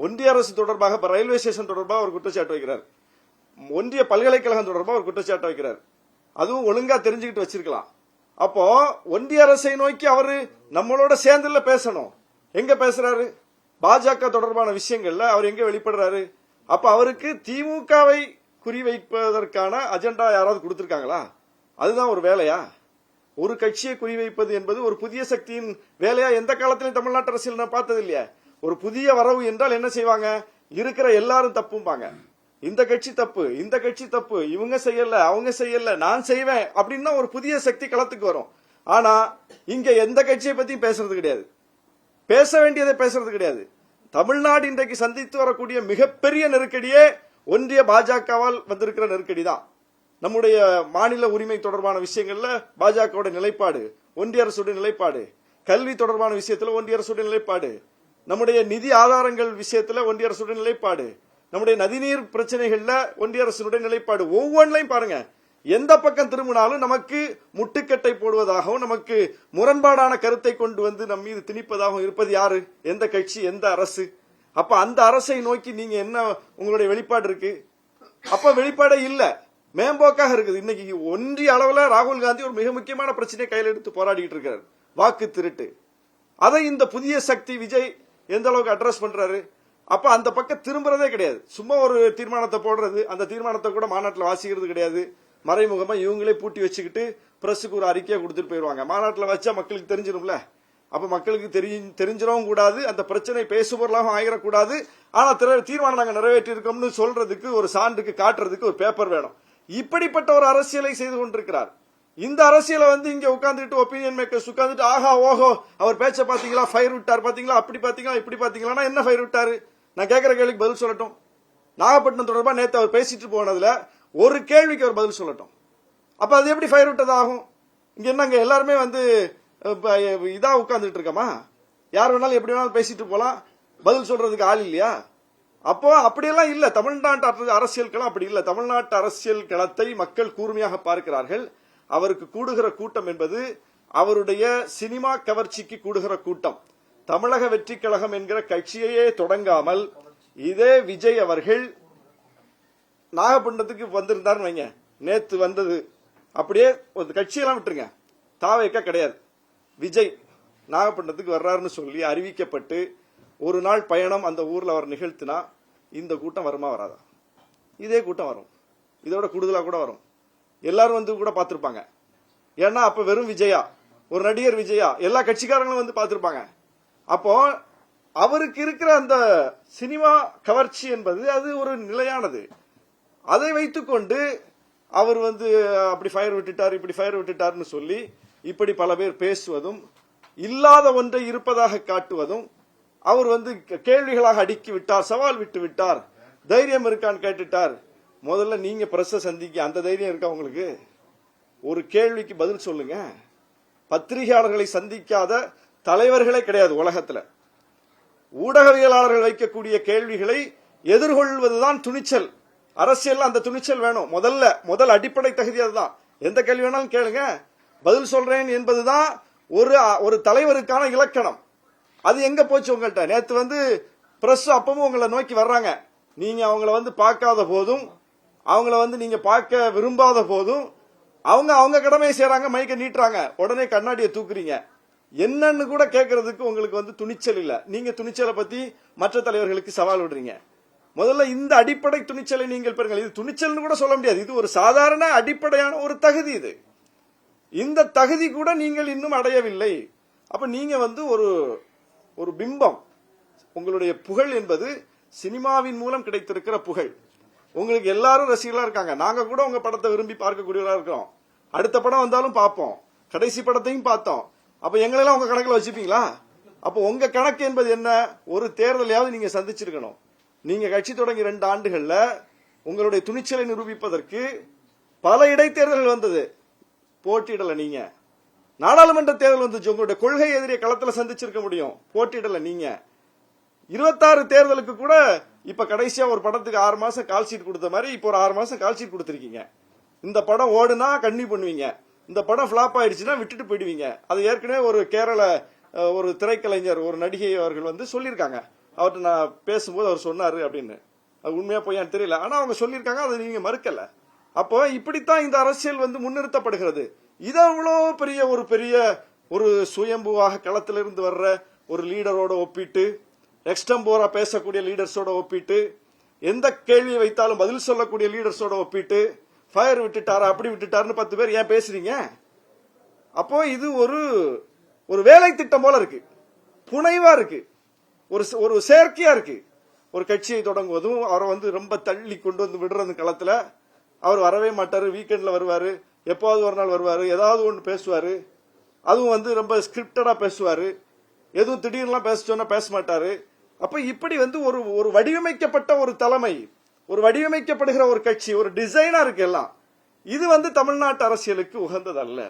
ஒன்றிய அரசு தொடர்பாக இப்ப ரயில்வே ஸ்டேஷன் தொடர்பாக ஒரு குற்றச்சாட்டு வைக்கிறார், ஒன்றிய பல்கலைக்கழகம் தொடர்பாக ஒரு குற்றச்சாட்டு வைக்கிறார். அதுவும் ஒழுங்கா தெரிஞ்சுக்கிட்டு வச்சிருக்கலாம். அப்போ ஒன்றிய அரசை நோக்கி அவரு நம்மளோட சேர்ந்துல பேசணும். எங்க பேசுறாரு? பாஜக தொடர்பான விஷயங்கள்ல அவர் எங்க வெளிப்படுறாரு? அப்ப அவருக்கு திமுகவை குறிவைப்பதற்கான அஜெண்டா யாராவது கொடுத்திருக்காங்களா? அதுதான் ஒரு வேலையா? ஒரு கட்சியை குறிவைப்பது என்பது ஒரு புதிய சக்தியின் வேலையா? எந்த காலத்திலும் தமிழ்நாட்டு அரசியல் நான் பார்த்தது இல்லையா? ஒரு புதிய வரவு என்றால் என்ன செய்வாங்க? இருக்கிற எல்லாரும் தப்பும்பாங்க. இந்த கட்சி தப்பு, இந்த கட்சி தப்பு, இவங்க செய்யல, அவங்க செய்யல, நான் செய்வேன் அப்படின்னு ஒரு புதிய சக்தி களத்துக்கு வரும். ஆனா இங்க எந்த கட்சியை பத்தியும் பேசுறது கிடையாது, பேச வேண்டியதை பேசுறது கிடையாது. தமிழ்நாடு இன்றைக்கு சந்தித்து வரக்கூடிய மிகப்பெரிய நெருக்கடியே ஒன்றிய பாஜகவால் வந்திருக்கிற நெருக்கடி தான். நம்முடைய மாநில உரிமை தொடர்பான விஷயங்கள்ல பாஜகவோட நிலைப்பாடு, ஒன்றிய அரசுடைய நிலைப்பாடு, கல்வி தொடர்பான விஷயத்துல ஒன்றிய அரசுடைய நிலைப்பாடு, நம்முடைய நிதி ஆதாரங்கள் விஷயத்துல ஒன்றிய அரசுடைய நிலைப்பாடு, நம்முடைய நதிநீர் பிரச்சனைகள்ல ஒன்றிய அரசுடைய நிலைப்பாடு, ஒவ்வொன்றையும் பாருங்க. எந்த பக்கம் திரும்பினாலும் நமக்கு முட்டுக்கட்டை போடுவதாகவும் நமக்கு முரண்பாடான கருத்தை கொண்டு வந்து நம் மீது திணிப்பதாகவும் இருப்பது யாரு? எந்த கட்சி, எந்த அரசு? அப்ப அந்த அரசை நோக்கி நீங்க என்ன உங்களுடைய வெளிப்பாடு இருக்கு? அப்ப வெளிப்பாடே இல்ல, மேம்போக்காக இருக்குது. இன்னைக்கு ஒன்றிய அளவுல ராகுல் காந்தி ஒரு மிக முக்கியமான பிரச்சனையை கையில் எடுத்து போராடிட்டு இருக்காரு, வாக்கு திருட்டு. அதை இந்த புதிய சக்தி விஜய் எந்த அளவுக்கு அட்ரஸ் பண்றாரு? அப்ப அந்த பக்கம் திரும்புறதே கிடையாது. சும்மா ஒரு தீர்மானத்தை போடுறது, அந்த தீர்மானத்தை கூட மாநாட்டில் வாசிக்கிறது கிடையாது. மறைமுகமா இவங்களே பூட்டி வச்சுக்கிட்டு பிரஸுக்கு ஒரு அறிக்கையை கொடுத்துட்டு போயிருவாங்க. மாநாட்டில் வச்சா மக்களுக்கு தெரிஞ்சிடும்ல. அப்ப மக்களுக்கு தெரிஞ்சிடவும் கூடாது, அந்த பிரச்சனை பேசுபொருளாகவும் ஆகிடக்கூடாது. ஆனா தீர்மானம் நாங்க நிறைவேற்றி இருக்கோம்னு சொல்றதுக்கு ஒரு சான்றுக்கு காட்டுறதுக்கு ஒரு பேப்பர் வேணும். இப்படிப்பட்ட ஒரு அரசியலை செய்து கொண்டிருக்கிறார். இந்த அரசியலை இங்க உட்கார்ந்துட்டு ஒப்பீனியன் மேக்கர்ஸ் உட்கார்ந்துட்டு ஆஹா ஓஹோ அவர் பேச்ச பாத்தீங்களா, ஃபயர் விட்டார் பாத்தீங்களா, அப்படி பாத்தீங்களா, இப்படி பாத்தீங்களா, என்ன ஃபயர் விட்டாரு? நான் கேட்கிற கேள்விக்கு பதில் சொல்லட்டும். நாகப்பட்டினம் தொடர்பா நேத்து அவர் பேசிட்டு போனதுல ஒரு கேள்விக்கு அவர் பதில் சொல்லட்டும். அப்ப அது எப்படி ஃபயர் விட்டது ஆகும்? இங்க என்னங்க எல்லாருமே இதா உட்கார்ந்துட்டு இருக்கமா? யார் வேணாலும் எப்படி வேணாலும் பேசிட்டு போலாம், பதில் சொல்றதுக்கு ஆள் இல்லையா? அப்போ அப்படியெல்லாம் இல்ல. தமிழ்நாட்டு அரசியல் களம் அப்படி இல்ல. தமிழ்நாட்டு அரசியல் களத்தை மக்கள் கூர்மையாக பார்க்கிறார்கள். அவருக்கு கூடுகிற கூட்டம் என்பது அவருடைய சினிமா கவர்ச்சிக்கு கூடுகிற கூட்டம். தமிழக வெற்றி கழகம் என்கிற கட்சியையே தொடங்காமல் இதே விஜய் அவர்கள் நாகப்பட்டினத்துக்கு வந்திருந்தார் வைங்க, நேத்து வந்தது அப்படியே ஒரு கட்சியெல்லாம் விட்டுருங்க, தாவேக்க கிடையாது, விஜய் நாகப்பட்டினத்துக்கு வர்றாருன்னு சொல்லி அறிவிக்கப்பட்டு ஒரு நாள் பயணம் அந்த ஊர்ல அவர் நிகழ்த்தினா இந்த கூட்டம் வருமா வராதா? இதே கூட்டம் வரும், இதோட கூடுதலா கூட வரும். எல்லாரும் கூட பார்த்திருப்பாங்க. ஏன்னா அப்ப வெறும் விஜயா, ஒரு நடிகர் விஜயா, எல்லா கட்சிக்காரங்களும் பார்த்திருப்பாங்க. அப்போ அவருக்கு இருக்கிற அந்த சினிமா கவர்ச்சி என்பது அது ஒரு நிலையானது. அதை வைத்துக்கொண்டு அவர் அப்படி ஃபயர் விட்டுட்டார், இப்படி ஃபயர் விட்டுட்டார்னு சொல்லி இப்படி பல பேர் பேசுவதும், இல்லாத ஒன்றை இருப்பதாக காட்டுவதும், அவர் கேள்விகளாக அடுக்கி விட்டார், சவால் விட்டு விட்டார், தைரியம் இருக்கான்னு கேட்டுட்டார். முதல்ல நீங்க பிரஸ சந்திக்க அந்த தைரியம் இருக்கா உங்களுக்கு? ஒரு கேள்விக்கு பதில் சொல்லுங்க. பத்திரிகையாளர்களை சந்திக்காத தலைவர்களே கிடையாது உலகத்துல. ஊடகவியலாளர்கள் வைக்கக்கூடிய கேள்விகளை எதிர்கொள்வதுதான் துணிச்சல். அரசியல் அந்த துணிச்சல் வேணும். முதல் அடிப்படை தகுதி அதுதான். எந்த கேள்வி வேணாலும் கேளுங்க, பதில் சொல்றேன் என்பதுதான் ஒரு தலைவருக்கான இலக்கணம். அது எங்க போச்சு உங்கள்கிட்ட? நேத்து பிரஸ் அப்பவும் உங்களை நோக்கி வர்றாங்க. நீங்க அவங்கள பார்க்காத போதும், அவங்கள நீங்க பார்க்க விரும்பாத போதும் அவங்க கடமையை செய்யறாங்க, மைக்க நீட்டுறாங்க, உடனே கண்ணாடியை தூக்குறீங்க. என்னன்னு கூட கேட்கறதுக்கு உங்களுக்கு துணிச்சல் இல்ல. நீங்க துணிச்சலை பத்தி மற்ற தலைவர்களுக்கு சவால் விடுறீங்க. முதல்ல இந்த அடிப்படை துணிச்சலை நீங்கள் பெறுங்கள். இது துணிச்சல்னு கூட சொல்ல முடியாது, இது ஒரு சாதாரண அடிப்படையான ஒரு தகுதி. இது இந்த தகுதி கூட நீங்கள் இன்னும் அடையவில்லை. அப்ப நீங்க ஒரு பிம்பம். உங்களுடைய புகழ் என்பது சினிமாவின் மூலம் கிடைத்திருக்கிற புகழ். உங்களுக்கு எல்லாரும் ரசிகர்களா இருக்காங்க. நாங்க கூட உங்க படத்தை விரும்பி பார்க்கக்கூடியவர்களா இருக்கிறோம். அடுத்த படம் வந்தாலும் பார்ப்போம், கடைசி படத்தையும் பார்த்தோம். அப்ப எங்களெல்லாம் உங்க கணக்குல வச்சுப்பீங்களா? அப்ப உங்க கணக்கு என்பது என்ன? ஒரு தேர்தலையாவது நீங்க சந்திச்சிருக்கணும். நீங்க கட்சி தொடங்கி 2 ஆண்டுகள்ல உங்களுடைய துணிச்சலை நிரூபிப்பதற்கு பல இடைத்தேர்தல்கள் வந்தது, போட்டியிடல. நீங்க நாடாளுமன்ற தேர்தல் வந்துச்சு, உங்களுடைய கொள்கை எதிரியை களத்துல சந்திச்சிருக்க முடியும், போட்டியிடல. நீங்க 26 தேர்தலுக்கு கூட இப்ப கடைசியா ஒரு படத்துக்கு 6 மாசம் கால் ஷீட் கொடுத்த மாதிரி இப்ப ஒரு 6 மாசம் கால் ஷீட் கொடுத்திருக்கீங்க. இந்த படம் ஓடுனா கண்ணி பண்ணுவீங்க, இந்த படம் பிளாப் ஆயிடுச்சுன்னா விட்டுட்டு போயிடுவீங்க. அது ஏற்கனவே ஒரு கேரள ஒரு திரைக்கலைஞர், ஒரு நடிகை அவர்கள் சொல்லியிருக்காங்க. அவர்கிட்ட நான் பேசும்போது அவர் சொன்னாரு அப்படின்னு. அது உண்மையா பொய்யான்னு தெரியல, ஆனா அவங்க சொல்லியிருக்காங்க, அதை நீங்க மறுக்கல. அப்போ இப்படித்தான் இந்த அரசியல் வந்து முன்னிறுத்தப்படுகிறது. இது அவ்வளோ பெரிய ஒரு சுயம்புவாக களத்திலிருந்து வர்ற ஒரு லீடரோட ஒப்பிட்டு, எக்ஸ்டம்போரா பேசக்கூடிய லீடர்ஸோட ஒப்பிட்டு, எந்த கேள்வியை வைத்தாலும் பதில் சொல்லக்கூடிய லீடர்ஸோட ஒப்பிட்டு, ஃபயர் விட்டுட்டாரா அப்படி விட்டுட்டாருன்னு 10 பேர் ஏன் பேசுறீங்க? அப்போ இது ஒரு வேலை திட்டம் போல இருக்கு, புனைவா இருக்கு, ஒரு செயற்கையா இருக்கு. ஒரு கட்சியை தொடங்குவதும் அவரை வந்து ரொம்ப தள்ளி கொண்டு வந்து விடுறது களத்துல. அவர் வரவே மாட்டாரு, வீக்கெண்ட்ல வருவாரு, எப்போது ஒரு நாள் வருவாரு, ஏதாவது ஒன்று பேசுவாரு. அதுவும் வந்து ரொம்ப ஸ்கிரிப்டடா பேசுவாரு, எதுவும் திடீர்னுலாம் பேச சொன்னா பேச மாட்டாரு. அப்ப இப்படி வந்து ஒரு வடிவமைக்கப்பட்ட ஒரு தலைமை, ஒரு வடிவமைக்கப்படுகிற ஒரு கட்சி, ஒரு டிசைனா இருக்கு எல்லாம். இது வந்து தமிழ்நாட்டு அரசியலுக்கு உகந்ததல்ல.